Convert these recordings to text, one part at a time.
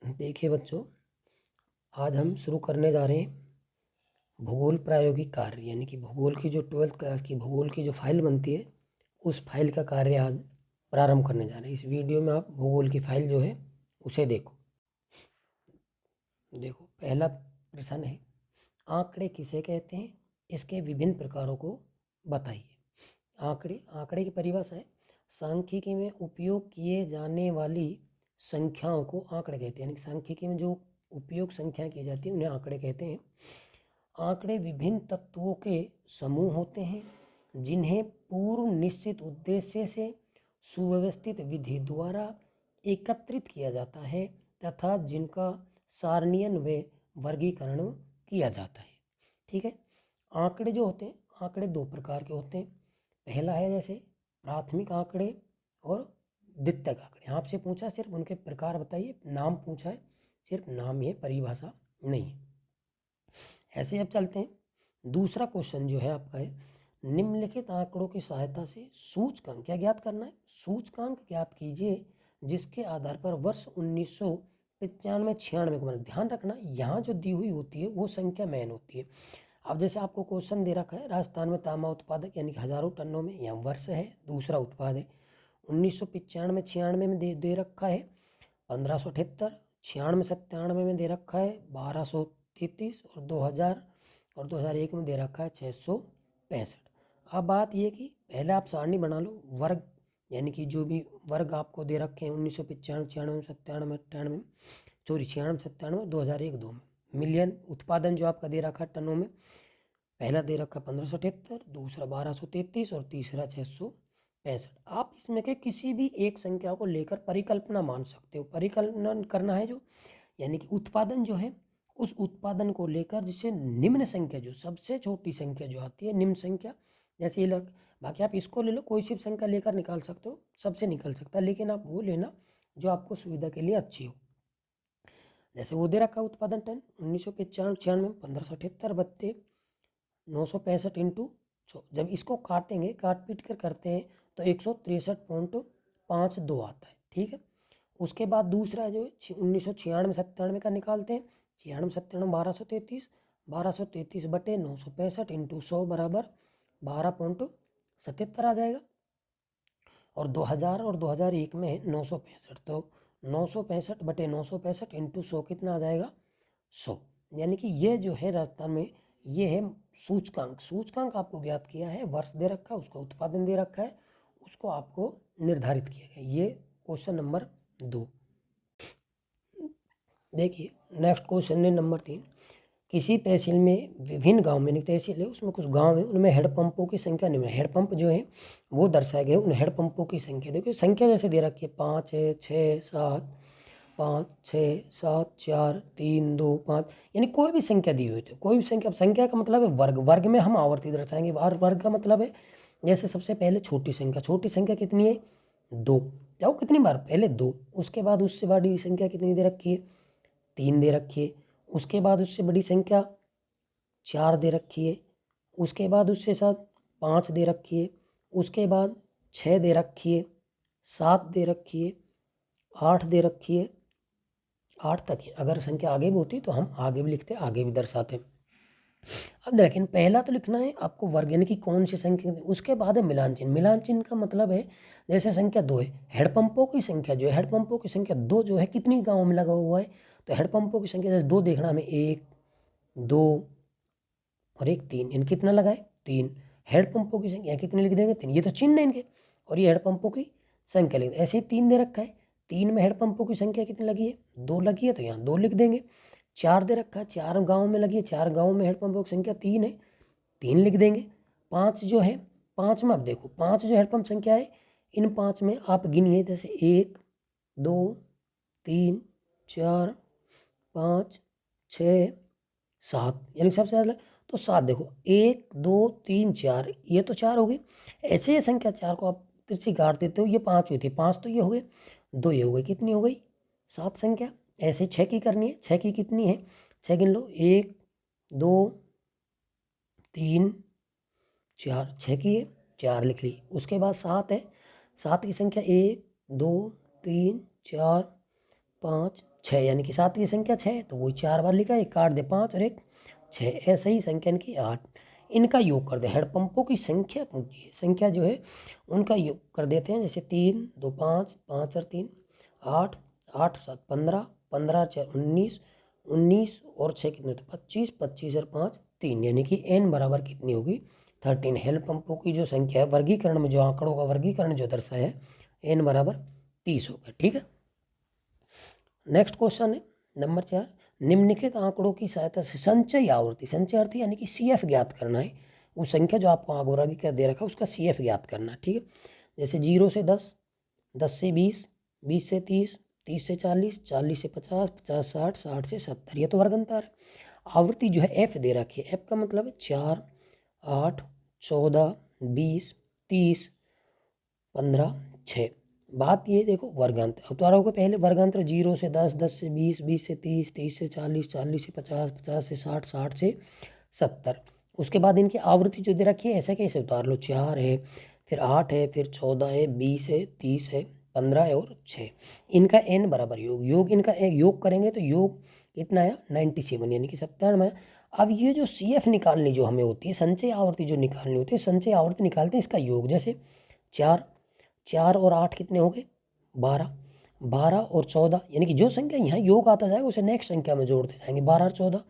देखिए बच्चों, आज हम शुरू करने जा रहे हैं भूगोल प्रायोगिक कार्य, यानी कि भूगोल की जो 12th क्लास की भूगोल की जो फाइल बनती है उस फाइल का कार्य आज प्रारंभ करने जा रहे हैं। इस वीडियो में आप भूगोल की फाइल जो है उसे देखो। पहला प्रश्न है, आंकड़े किसे कहते हैं, इसके विभिन्न प्रकारों को बताइए। आंकड़े की परिभाषा है, सांख्यिकी में उपयोग किए जाने वाली संख्याओं को आंकड़े कहते हैं। यानी सांख्यिकी में जो उपयोग संख्या की जाती है उन्हें आंकड़े कहते हैं। आंकड़े विभिन्न तत्वों के समूह होते हैं जिन्हें पूर्व निश्चित उद्देश्य से सुव्यवस्थित विधि द्वारा एकत्रित किया जाता है तथा जिनका सारणीयन व वर्गीकरण किया जाता है। ठीक है। आंकड़े जो होते हैं, आंकड़े दो प्रकार के होते हैं। पहला है जैसे प्राथमिक आंकड़े और द्वितीयक आंकड़े। आपसे पूछा सिर्फ उनके प्रकार बताइए, नाम पूछा है, सिर्फ नाम ही है, परिभाषा नहीं है। ऐसे अब चलते हैं। दूसरा क्वेश्चन जो है आपका है, निम्नलिखित आंकड़ों की सहायता से सूचकांक क्या ज्ञात करना है। सूचकांक ज्ञात कीजिए जिसके आधार पर वर्ष 1995-96 को, मतलब ध्यान रखना यहाँ जो दी हुई होती है वो संख्या मैन होती है। अब जैसे आपको क्वेश्चन दे रखा है, राजस्थान में तांबा उत्पादक यानी कि हजारों टनों में, यहाँ वर्ष है, दूसरा उत्पाद है। 1995-96 में दे रखा है 1578, 96-97 में दे रखा है 1233 और 2000 और 2001 में दे रखा है 665। अब बात ये कि पहले आप सारणी बना लो, वर्ग यानी कि जो भी वर्ग आपको दे रखे हैं 1995, 96, 97, 98, सॉरी 96, 97, 2001, 2 में। मिलियन उत्पादन जो आपका दे रखा है टनों में, पहला दे रखा 1578, दूसरा 1233 और तीसरा 665। आप इसमें के किसी भी एक संख्या को लेकर परिकल्पना मान सकते हो। परिकल्पना करना है जो, यानी कि उत्पादन जो है उस उत्पादन को लेकर जिससे निम्न संख्या, जो सबसे छोटी संख्या जो आती है निम्न संख्या, जैसे ये बाकी आप इसको ले लो, कोई सी संख्या लेकर निकाल सकते हो, सबसे निकल सकता है, लेकिन आप वो लेना जो आपको सुविधा के लिए अच्छी हो। जैसे वो दे रखा उत्पादन टन 1995-96 1578 बत्ते 965 इंटू 100। जब इसको काटेंगे, काट पीट कर करते हैं तो 163.52 आता है। ठीक है। उसके बाद दूसरा जो 1996-97 का निकालते हैं, 96-97 1233 बटे 965 इंटू 100 बराबर 12.77 आ जाएगा। और 2000 और 2001 में 965, तो 965 बटे 965 इंटू 100 कितना आ जाएगा 100। यानी कि ये जो है राजस्थान में ये है सूचकांक। सूचकांक आपको ज्ञात किया है, वर्ष दे रखा है, उसका उत्पादन दे रखा है, उसको आपको निर्धारित किया गया। ये क्वेश्चन नंबर 2। देखिए नेक्स्ट क्वेश्चन है नंबर 3। किसी तहसील में विभिन्न गांव में, तहसील है उसमें कुछ गांव है, उनमें हेडपंपों की संख्या निम्न है। हेडपंप जो है वो दर्शाए गए, उन हेडपंपों की संख्या देखिए, संख्या जैसे दे रखी है 5 है, 6 7, 5 6 7 4 3 2 5, यानी कोई भी संख्या दी हुई थी, कोई भी संख्या। संख्या का मतलब है वर्ग, वर्ग में हम आवर्ती दर्शाएंगे। वर्ग का मतलब है जैसे सबसे पहले छोटी संख्या, छोटी संख्या कितनी है 2, जाओ कितनी बार, पहले 2, उसके बाद उससे बड़ी संख्या कितनी दे रखी है 3 दे रखी है, उसके बाद उससे बड़ी संख्या 4 दे रखी है, उसके बाद उससे साथ 5 दे रखी है, उसके बाद 6 दे रखी है, 7 दे रखी है, 8 दे रखी है, 8 तक है। अगर संख्या आगे भी होती तो हम आगे भी लिखते, आगे भी दर्शाते। अब लेकिन पहला तो लिखना है आपको वर्ग, यानी कि कौन सी संख्या, उसके बाद है मिलान चिन्ह। मिलान चिन्ह का मतलब है जैसे संख्या 2 है, हेडपंपों की संख्या जो है, हेडपंपों की संख्या 2 जो है कितनी गाँव में लगा हुआ है, तो हेडपंपों की संख्या जैसे 2 देखना हमें, 1 2 और 1 3, इन कितना लगाए 3। हेडपंपों की संख्या कितनी लिख देंगे 3, ये तो चिन्ह है इनके, और ये हेडपंपों की संख्या लिख देंगे। ऐसे ही 3 दे रखा है, 3 में हेडपंपों की संख्या कितनी लगी है 2 लगी है, तो यहाँ 2 लिख देंगे। 4 दे रखा है, 4 गाँव में लगी है, 4 गाँव में हेडपंपों की संख्या 3 है, 3 लिख देंगे। 5 जो है, 5 में आप देखो 5 जो हेडपंप संख्या है, इन 5 में आप गिनिए, जैसे 1 2 3 4 5 6 7, यानी सबसे ज़्यादा तो 7। देखो 1 2 3 4, ये तो 4 हो गई। ऐसे ये संख्या 4 को आप तिरछी काट देते हो, ये 5 हुई थी, 5 तो ये हो गए, 2 ये हो गई, कितनी हो गई 7 संख्या। ऐसे 6 की करनी है, 6 की कितनी है, 6 गिन लो, 1 2 3 4, 6 की है, 4 लिख ली। उसके बाद 7 है, 7 की संख्या 1 2 3 4 5 6, यानी कि 7 की संख्या 6, तो वही 4 बार लिखा, एक काट दे 5 और एक 6, ऐसे ही संख्या इनकी 8। इनका योग कर दे, हेडपंपों की संख्या पूछी है, संख्या जो है उनका योग कर देते हैं। जैसे 3 2 5, 5 और 3 8, 8 7 15, 15 4 19, 19 और 6 कितने, तो 25, 25 और 5 3, यानी कि n बराबर कितनी होगी 13। हेडपंपों की जो संख्या है वर्गीकरण में, जो आंकड़ों का वर्गीकरण जो दर्शाया है, n बराबर 30 होगा। ठीक है, नेक्स्ट क्वेश्चन है नंबर 4, निम्नलिखित आंकड़ों की सहायता से संचयी आवृत्ति, संचय अर्थ यानी कि CF ज्ञात करना है। उस संख्या जो आपको आगे वर्गीकृत दे रखा है उसका CF ज्ञात करना है। ठीक है, जैसे 0 से 10, 10 से 20, 20 से 30, 30 से 40, 40 से 50, 50 60, 60 से 70, ये तो वर्गांतर है। आवृत्ति जो है F दे रखी है, F का मतलब है 4, 8, 14, 20, 30, 15, 6। बात ये देखो वर्गांतर, अवतारों के पहले वर्गांतर 0 से 10, 10 से 20, 20 से 30, 30 से 40, 40 से 50, 50 से 60, 60 से 70। उसके बाद इनकी आवृत्ति जो दे रखी है ऐसे कैसे उतार लो, 4 है, फिर 8 है, फिर 14 है, 20 है, 30 है, 15 है और 6। इनका n बराबर योग इनका योग करेंगे तो योग कितना आया 97, यानी कि 97। अब ये जो CF निकालनी जो हमें होती है, संचय आवृत्ति जो निकालनी होती है, संचय आवृत्ति निकालते हैं इसका योग। जैसे 4, 4 और 8 कितने हो गए 12, 12 और 14, यानी कि जो संख्या यहाँ योग आता जाएगा उसे नेक्स्ट संख्या में जोड़ते जाएंगे। 12 और 14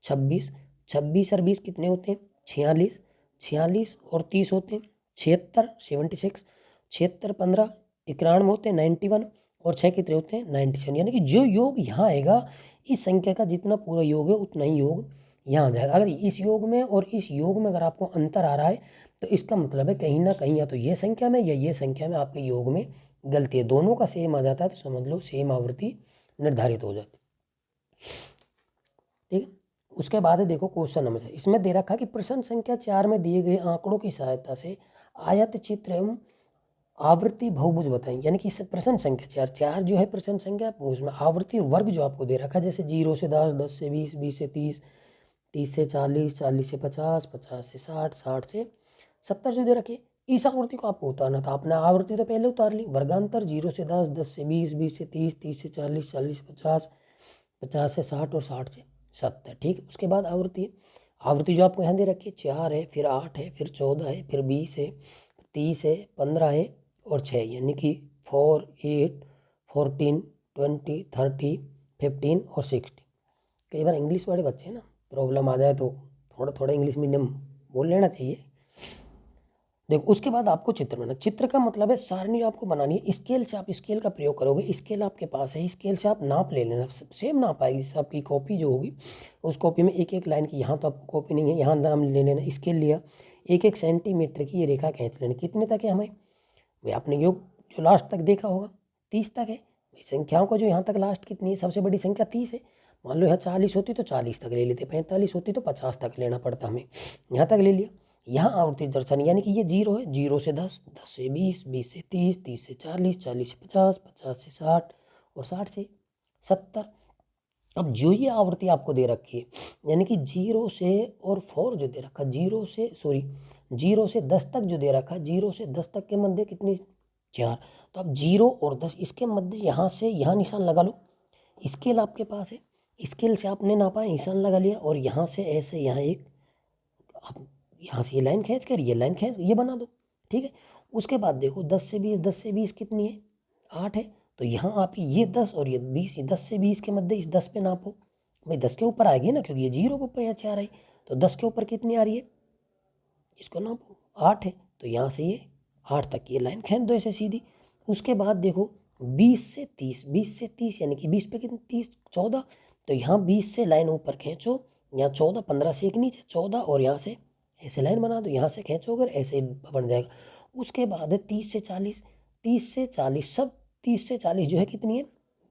26, 26 और 20 कितने होते हैं 46, 46 और 30 होते हैं 76, 76, 76 15 91 होते हैं 91 और 6 कितने होते हैं 97, यानी कि जो योग यहाँ आएगा इस संख्या का जितना पूरा योग है उतना ही योग यहाँ आ जाएगा। अगर इस योग में और इस योग में अगर आपको अंतर आ रहा है तो इसका मतलब है कहीं ना कहीं या तो ये संख्या में या ये संख्या में आपके योग में गलती है। दोनों का सेम आ जाता है तो समझ लो सेम आवृत्ति निर्धारित हो जाती। ठीक है, उसके बाद है देखो क्वेश्चन नंबर 6, इसमें दे रखा कि प्रश्न संख्या 4 में दिए गए आंकड़ों की सहायता से आयत चित्र एवं आवृत्ति बहुभुज बताएं। यानी कि प्रश्न संख्या 4 जो है प्रश्न संख्या, उसमें आवृत्ति और वर्ग जो आपको दे रखा है, जैसे 0 से 10, 10 से 20, 20 से 30, 30 से 40, 40 से 50, 50 से 60, 60 से 70 जो दे रखे, इस आवृत्ति को आपको उतारना था। आपने आवृत्ति तो पहले उतार ली, वर्गांतर 0 से 10, 10 से 20, 20 से 30, 30 से 40, 40 से 50, 50 से 60 और 60 से 70। ठीक है, उसके बाद आवृत्ति, आवृत्ति जो आपको यहाँ दे रखी है 4 है, फिर 8 है, फिर 14 है, फिर 20 है, 30 है, 15 है और 6, यानी कि 4, 8, 14, 20, 30, 15 और 60। कई बार इंग्लिश वाले बच्चे हैं ना, प्रॉब्लम आ जाए तो थोड़ा थोड़ा इंग्लिश मीडियम बोल लेना चाहिए। देखो उसके बाद आपको चित्र बनाना, चित्र का मतलब है सारणी आपको बनानी है। स्केल से आप स्केल का प्रयोग करोगे, स्केल आपके पास है, स्केल से आप नाप ले लेना, सेम नाप आएगी। जैसे आपकी कॉपी जो होगी उस कॉपी में एक एक लाइन की, यहाँ तो आपको कॉपी नहीं है, यहाँ नाम ले लेना, स्केल लिया, एक एक सेंटीमीटर की ये रेखा खींच लेनी। कितने तक है हमें, भाई आपने योग जो लास्ट तक देखा होगा 30 तक है। भाई संख्याओं का जो यहाँ तक लास्ट कितनी है, सबसे बड़ी संख्या 30 है। मान लो यहाँ 40 होती तो 40 तक ले लेते, 45 होती तो 50 तक लेना पड़ता हमें, यहाँ तक ले लिया। यहाँ आवृत्ति दर्शन यानी कि ये 0 है, 0 से 10, 10 से 20, 20 से 30, 30 से 40, 40 से 50, 50 से 60 और 60 से 70। अब जो ये आवृत्ति आपको दे रखी है, यानी कि 0 से और 4 जो दे रखा, 0 से 10 तक जो दे रखा, 0 से 10 तक के मध्य कितनी 4, तो अब 0 और 10 इसके मध्य यहाँ से यहाँ निशान लगा लो। स्केल आपके पास है, स्केल से आपने नापा, निशान लगा लिया और यहाँ से ऐसे यहाँ एक, अब यहाँ से ये लाइन खींच कर ये लाइन खींच ये बना दो। ठीक है, उसके बाद देखो 10 से 20, 10 से 20 कितनी है 8 है, तो यहाँ आप ये 10 और ये 20, 10 से 20 के मध्य इस 10 पे नापो। भाई 10 के ऊपर आएगी ना, क्योंकि ये 0 के ऊपर यहाँ 4 आई, तो 10 के ऊपर कितनी आ रही है, इसको नापो 8 है, तो यहाँ से ये 8 तक ये लाइन खींच दो ऐसे सीधी। उसके बाद देखो 20 से 30, 20 से 30 यानी कि 20 पे कितनी 30 14, तो यहाँ 20 से लाइन ऊपर खींचो, यहाँ 14, 15 से एक नीचे 14 और यहाँ से ऐसे लाइन बना दो, यहाँ से खींचोगे ऐसे बन जाएगा। उसके बाद है 30 से 40, 30 से 40 सब 30 से 40 जो है कितनी है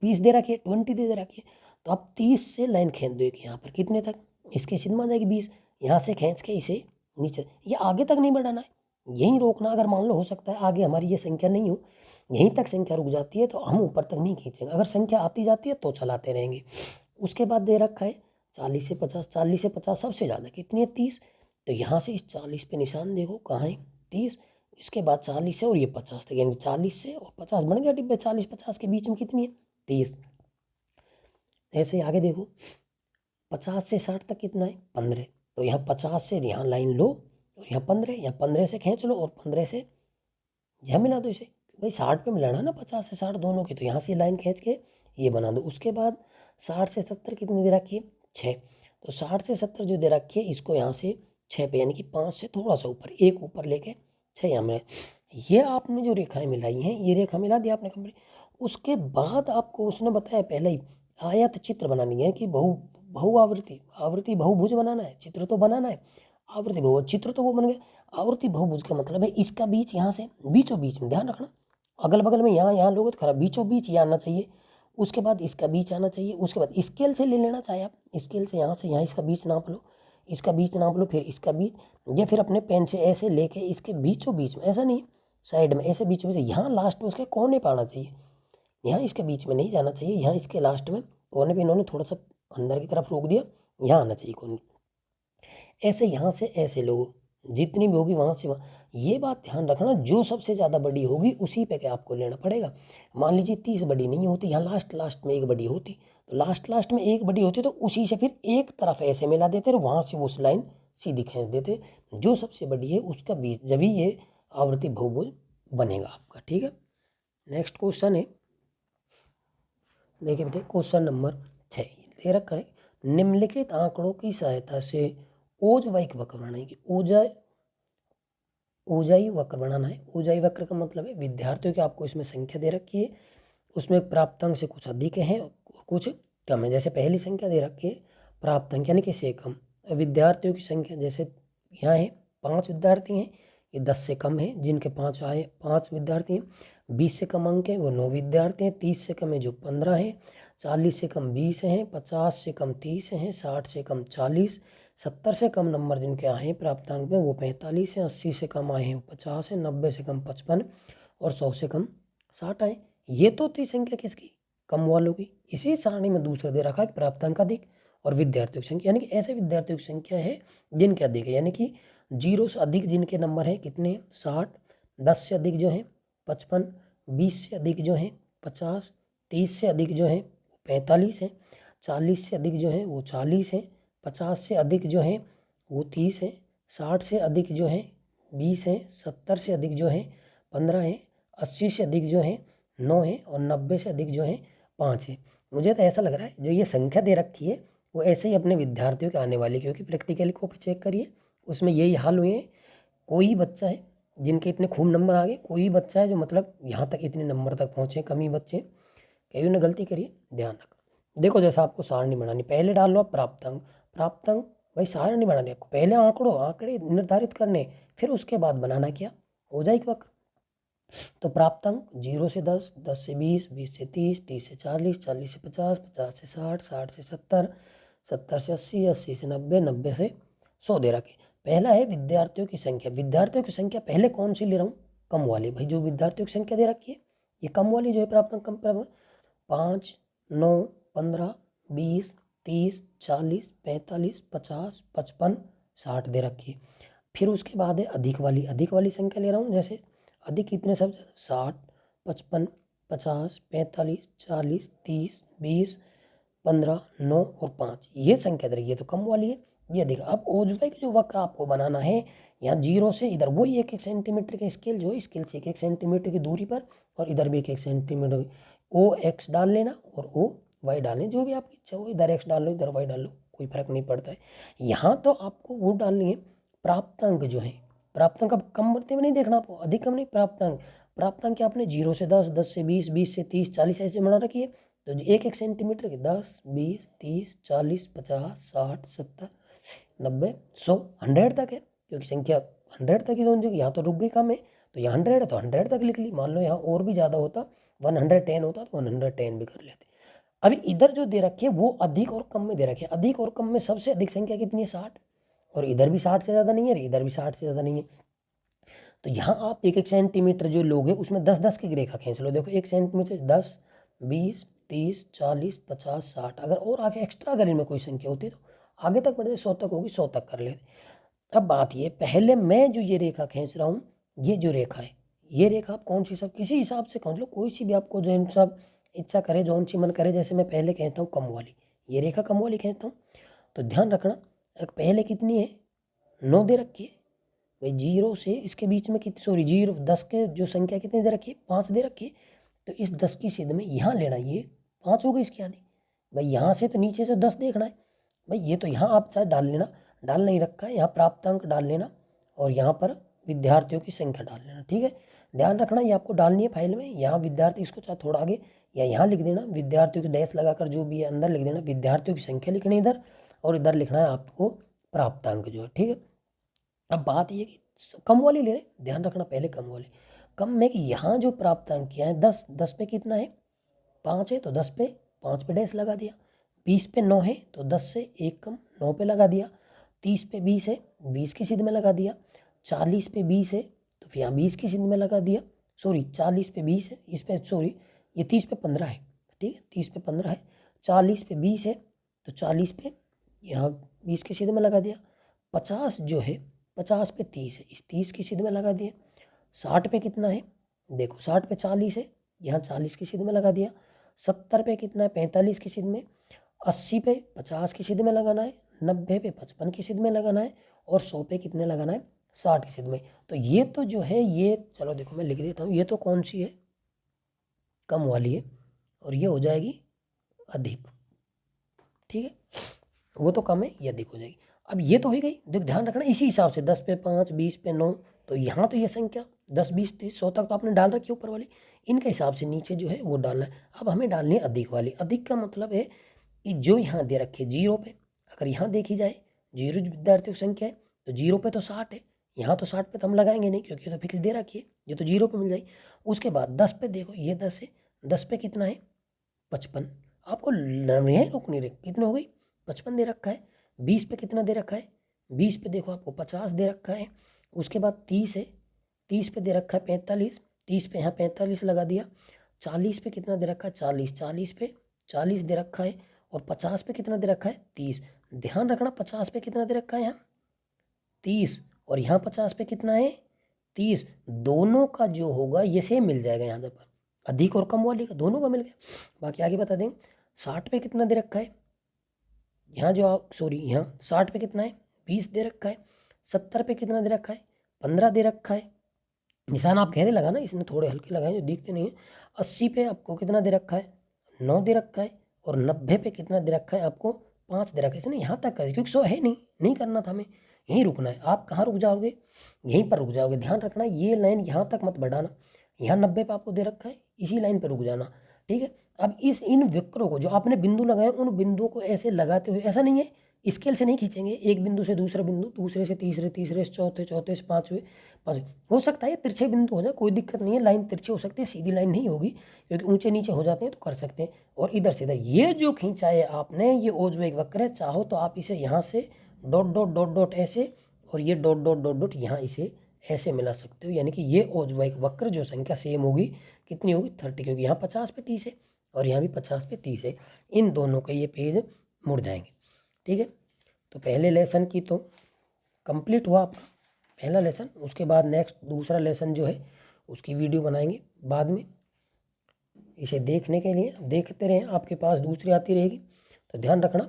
20 दे रखी है, 20 दे रखी है, तो आप 30 से लाइन खींच दो एक यहाँ पर कितने तक, इसकी सिद्ध आ जाएगी 20, यहाँ से खींच के इसे नीचे, ये आगे तक नहीं बढ़ाना है, यहीं रोकना। अगर मान लो हो सकता है आगे हमारी ये संख्या नहीं हो, यहीं तक संख्या रुक जाती है तो हम ऊपर तक नहीं खींचेंगे, अगर संख्या आती जाती है तो चलाते रहेंगे। उसके बाद दे रखा है 40 से 50, 40 से 50 सबसे ज़्यादा कितनी है 30, तो यहाँ से इस 40 पे निशान देखो कहाँ है 30, इसके बाद 40 से और ये 50 तक, यानी 40 से और 50 बन गया डिब्बे, 40 50 के बीच में कितनी है 30। ऐसे ही आगे देखो 50 से 60 तक कितना है 15, तो यहाँ 50 से यहाँ लाइन लो और यहाँ 15, यहाँ 15 से खींच लो और 15 से यहाँ मिला दो इसे, भाई 60 पे मिलाना ना 50 से 60 दोनों की, तो यहाँ से लाइन खींच के ये बना दो। उसके बाद 60 से 70 कितनी दे रखी है 6, तो 60 से 70 जो दे रखी है इसको यहाँ से 6 पे यानी कि 5 से थोड़ा सा ऊपर, एक ऊपर लेके 6 यहाँ मिला। ये आपने जो रेखाएं मिलाई हैं ये रेखा मिला दिया आपने कंप्लीट। उसके बाद आपको उसने बताया पहले ही आयत चित्र बनानी है कि बहु आवृत्ति बहुभुज बनाना है, चित्र तो बनाना है, आवृत्ति बहु चित्र तो वो बन गया। आवृत्ति बहुभुज का मतलब है इसका बीच यहाँ से बीचों बीच में, ध्यान रखना अगल बगल में यहाँ लोगे तो खराब, बीचों बीच ये आना चाहिए, उसके बाद इसका बीच आना चाहिए, उसके बाद स्केल से ले लेना चाहे आप, स्केल से यहाँ इसका बीच नाप लो, इसका बीच नाप लो, फिर इसका बीच, या फिर अपने पेन से ऐसे लेके इसके बीचों बीच में, ऐसा नहीं साइड में, ऐसे बीचों बीच यहाँ लास्ट में उसके कोने पर आना चाहिए, यहाँ इसके बीच में नहीं जाना चाहिए, यहाँ इसके लास्ट में कोने पे इन्होंने थोड़ा सा अंदर की तरफ रोक दिया, यहाँ आना चाहिए कोने। ऐसे यहाँ से ऐसे लोग जितनी भी होगी वहाँ से वहाँ, ये बात ध्यान रखना जो सबसे ज़्यादा बड़ी होगी उसी पे क्या आपको लेना पड़ेगा। मान लीजिए 30 बड़ी नहीं होती, यहाँ लास्ट में एक बड़ी होती, तो लास्ट में एक बड़ी होती तो उसी से फिर एक तरफ ऐसे मिला देते और वहाँ से उस लाइन सीधी खींच देते, जो सबसे बड़ी है उसका बीच, जब ही ये आवृत्ति बहुभुज बनेगा आपका। ठीक है, नेक्स्ट क्वेश्चन है, देखिए बेटे क्वेश्चन नंबर 6 दे रखा है, निम्नलिखित आंकड़ों की सहायता से ओजवाइक वक्र बनाना है कि ओजाई वक्र बनाना है। ओजाई वक्र का मतलब है विद्यार्थियों की आपको इसमें संख्या दे रखी है, उसमें प्राप्तांक से कुछ अधिक हैं और कुछ कम है। जैसे पहली संख्या दे रखी है प्राप्तांक यानी कि से कम, विद्यार्थियों की संख्या जैसे यहाँ है 5 विद्यार्थी हैं, ये 10 से कम है, जिनके 5 विद्यार्थी हैं, 20 से कम अंक हैं वो 9 विद्यार्थी हैं, 30 से कम है जो 15 हैं, 40 से कम 20 हैं, 50 से कम 30 हैं, 60 से कम 40, 70 से कम नंबर जिनके आए हैं प्राप्तांक में वो 45 हैं, 80 से कम आए हैं वो 50 हैं, 90 से कम 55 और 100 से कम 60 आए। ये तो थी संख्या किसकी, कम वालों की। इसी सारणी में दूसरा दे रखा है प्राप्तांक अधिक और विद्यार्थियों की संख्या, यानी कि ऐसे विद्यार्थियों की संख्या है जिनके अधिक है, यानी कि 0 से अधिक जिनके नंबर हैं कितने 60, 10 से अधिक जो हैं 55, 20 से अधिक जो हैं 50, 30 से अधिक जो हैं 45 हैं, 40 से अधिक जो हैं वो 40 हैं, 50 से अधिक जो हैं वो 30 हैं, 60 से अधिक जो हैं 20 हैं, 70 से अधिक जो हैं 15 हैं, 80 से अधिक जो हैं 9 हैं और 90 से अधिक जो हैं 5 हैं। मुझे तो ऐसा लग रहा है जो ये संख्या दे रखी है वो ऐसे ही अपने विद्यार्थियों के आने वाली, क्योंकि प्रैक्टिकली कॉपी चेक करिए उसमें यही हाल हुए हैं। कोई बच्चा है जिनके इतने खूब नंबर आ गए, कोई बच्चा है जो मतलब यहाँ तक इतने नंबर तक पहुँचे, कम ही बच्चे, कई ने गलती करिए, ध्यान रखना। देखो जैसा आपको सारणी बनानी, पहले डाल लो आप प्राप्तांक भाई सारणी बनानी आपको, पहले आंकड़े निर्धारित करने, फिर उसके बाद बनाना क्या ओजाइक वक्र। तो प्राप्तांक 0 से 10, 10 से 20, 20 से 30, 30 से 40, 40 से 50, 50 से 60, 60 से 70, 70 से 80, 80 से 90, 90 से 100 दे रखे। पहला है विद्यार्थियों की संख्या, विद्यार्थियों की संख्या पहले कौन सी ले रहा हूँ, कम वाली, भाई जो विद्यार्थियों की संख्या दे रखी है ये कम वाली जो है प्राप्तांक कम 5, 9, 15, 20, 30, 40, 45, 50, 55, 60 दे रखी है। फिर उसके बाद है अधिक वाली संख्या ले रहा हूँ, जैसे अधिक कितने सब 60, 55, 50, 45, 40, 30, 20, 15, 9 और 5 ये संख्या दे रही है तो कम वाली है, ये देखा। अब ओजवाइक जो वक्र आपको बनाना है यहाँ 0 से इधर वही 1-1 सेंटीमीटर के स्केल जो है स्केल से 1-1 सेंटीमीटर की दूरी पर और इधर भी 1-1 सेंटीमीटर, ओ एक्स डाल लेना और ओ वाई डालें, जो भी आपकी इच्छा हो, इधर एक्स डाल लो इधर वाई डाल लो, कोई फर्क नहीं पड़ता है। यहाँ तो आपको वो डालनी है प्राप्तांक जो है, प्राप्तांक अब कम बढ़ते हुए नहीं देखना आपको, अधिक कम नहीं, प्राप्तांक क्या आपने 0 से 10, 10 से 20, 20 से 30, 40 ऐसे बना रखी है, तो 1-1 सेंटीमीटर की 10, 20, 30, 40, 50, 60, 70, 90, 100, 100 तक है, क्योंकि संख्या 100 तक ही तो यहाँ तो रुक गई कम है, तो यहाँ 100 है तो 100 तक लिख ली। मान लो यहाँ और भी ज़्यादा होता 110 होता तो 110 भी कर लेते। अभी इधर जो दे रखी है वो अधिक और कम में दे रखी है, अधिक और कम में सबसे अधिक संख्या कितनी है 60, और इधर भी 60 से ज़्यादा नहीं है, इधर भी 60 से ज़्यादा नहीं है। तो यहाँ आप 1-1 सेंटीमीटर जो लोगे उसमें 10-10 की रेखा खींच लो, देखो 1 सेंटीमीटर 10, 20, 30, 40, 50, 60, अगर और आगे एक्स्ट्रा अगर इनमें कोई संख्या होती तो आगे तक बढ़े 100 तक होगी, 100 तक कर लेते। अब बात ये, पहले मैं जो ये रेखा खींच रहा हूँ, ये जो रेखा है ये रेखा आप कौन सी सब किसी हिसाब से खींच लो, कोई सी भी आपको जो सब इच्छा करे, जौन सी मन करे, जैसे मैं पहले कहता हूँ कम वाली, ये रेखा कम वाली खींचता हूँ। तो ध्यान रखना पहले कितनी है 9 दे रखी है भाई, 0 से इसके बीच में कितनी, सॉरी 0 10 के जो संख्या कितनी दे रखी है 5 दे रखी है। तो इस 10 की सिद्ध में यहाँ लेना, ये 5 हो गई इसकी आधी भाई, यहाँ से तो नीचे से 10 देखना है भाई, ये तो यहाँ आप चाहे डाल लेना, डाल नहीं रखा है, यहाँ प्राप्तांक डाल लेना और यहाँ पर विद्यार्थियों की संख्या डाल लेना। ठीक है, ध्यान रखना ये आपको डालनी है फाइल में। यहाँ विद्यार्थी, इसको चाहे थोड़ा आगे या यहाँ लिख देना, विद्यार्थियों की डैश लगाकर जो भी है अंदर लिख देना, विद्यार्थियों की संख्या लिखनी इधर और इधर लिखना है आपको प्राप्तांक जो है। ठीक है, अब बात ये कि कम वाली ले रहे, ध्यान रखना पहले कम वाली, कम में कि यहाँ जो प्राप्तांक किया है 10, 10 पे कितना है 5 है तो 10 पे 5 पे डैश लगा दिया, 20 पे 9 है तो 10 से 1 कम 9 पे लगा दिया, 30 पे 20 है 20 की सिद्ध में लगा दिया, 40 पे 20 है तो फिर यहाँ 20 की सिद्ध में लगा दिया, सॉरी 40 पे 20 है, इस पे सॉरी ये 30 पे 15 है। ठीक है, 30 पे 15 है, 40 पे 20 है तो 40 पे यहाँ 20 की सिद्ध में लगा दिया, 50 जो है 50 पे 30 है, इस 30 की सिद्ध में लगा दिया, 60 पे कितना है देखो 60 पे 40 है, यहाँ 40 की सिद्ध में लगा दिया, 70 पे कितना है 45 की सिद्ध में, 80 पे 50 की सिद्ध में लगाना है, 90 पे 55 की सिद्ध में लगाना है और 100 पे कितने लगाना है 60 की सिद्ध में। तो ये तो जो है ये, चलो देखो मैं लिख देता हूँ, ये तो कौन सी है कम वाली है और ये हो जाएगी अधिक। ठीक है, वो तो कम है, ये अधिक हो जाएगी। अब ये तो हो गई, देख ध्यान रखना इसी हिसाब से 10 पे 5 20 पे 9, तो यहाँ तो ये संख्या 10 20 30 100 तक तो आपने डाल रखी है ऊपर वाली, इनके हिसाब से नीचे जो है वो डालना है। अब हमें डालनी है अधिक वाली। अधिक का मतलब है कि जो यहाँ दे रखे 0 पे, अगर यहाँ देखी जाए 0 विद्यार्थियों की संख्या है तो 0 पे तो 60 है, यहाँ तो 60 पे तो हम लगाएंगे नहीं क्योंकि ये तो फिक्स दे रखी है, ये तो 0 पे मिल जाएगी। उसके बाद 10 पे देखो ये 10 है, 10 पे कितना है 55, आपको यहीं रोकनी रही, कितने हो गई 55 दे रखा है। 20 पे कितना दे रखा है 20 पे देखो आपको 50 दे रखा है। उसके बाद 30 है, 30 पे दे रखा है 45, 30 पे यहाँ 45 लगा दिया। 40 पे कितना दे रखा है 40, 40 पे 40 दे रखा है और 50 पे कितना दे रखा है 30। ध्यान रखना 50 पे कितना दे रखा है यहाँ 30 और यहाँ 50 पे कितना है 30, दोनों का जो होगा ये सेम मिल जाएगा यहाँ पर, अधिक और कम वाली का दोनों का मिल गया। बाकी आगे बता देंगे। 60 पे कितना दे रखा है यहाँ जो सॉरी यहाँ 60 पे कितना है 20 दे रखा है। 70 पे कितना दे रखा है 15 दे रखा है, निशान आप गहरे लगाना, इसने थोड़े हल्के लगाए जो दिखते नहीं है। 80 पे आपको कितना दे रखा है 9 दे रखा है और 90 पे कितना दे रखा है आपको 5 दे रखा है। इसने यहाँ तक कर, क्योंकि 100 है नहीं करना था हमें, यहीं रुकना है। आप कहाँ रुक जाओगे, यहीं पर रुक जाओगे। ध्यान रखना ये लाइन यहाँ तक मत बढ़ाना, यहाँ 90 पे आपको दे रखा है इसी लाइन पर रुक जाना। ठीक है, अब इन वक्रों को जो आपने बिंदु लगाए उन बिंदुओं को ऐसे लगाते हुए, ऐसा नहीं है स्केल से नहीं खींचेंगे, एक बिंदु से दूसरा बिंदु, दूसरे से तीसरे, तीसरे से चौथे, चौथे से पाँचवें, हो सकता है तिरछे बिंदु हो जाए, कोई दिक्कत नहीं है, लाइन तिरछी हो सकती है, सीधी लाइन नहीं होगी क्योंकि ऊंचे नीचे हो जाते हैं तो कर सकते हैं। और इधर से इधर ये जो खींचा है आपने ये ओजवेग वक्र है, चाहो तो आप इसे यहाँ से डॉट डॉट डॉट डॉट ऐसे और ये डॉट डॉट डॉट डॉट यहाँ इसे ऐसे मिला सकते हो, यानी कि ये ओजवेग वक्र जो संख्या सेम होगी कितनी होगी 30, क्योंकि यहाँ 50 पे 30 है और यहाँ भी 50 पे 30 है, इन दोनों के ये पेज मुड़ जाएंगे। ठीक है, तो पहले लेसन की तो कंप्लीट हुआ आपका पहला लेसन। उसके बाद नेक्स्ट दूसरा लेसन जो है उसकी वीडियो बनाएंगे बाद में, इसे देखने के लिए देखते रहें, आपके पास दूसरी आती रहेगी। तो ध्यान रखना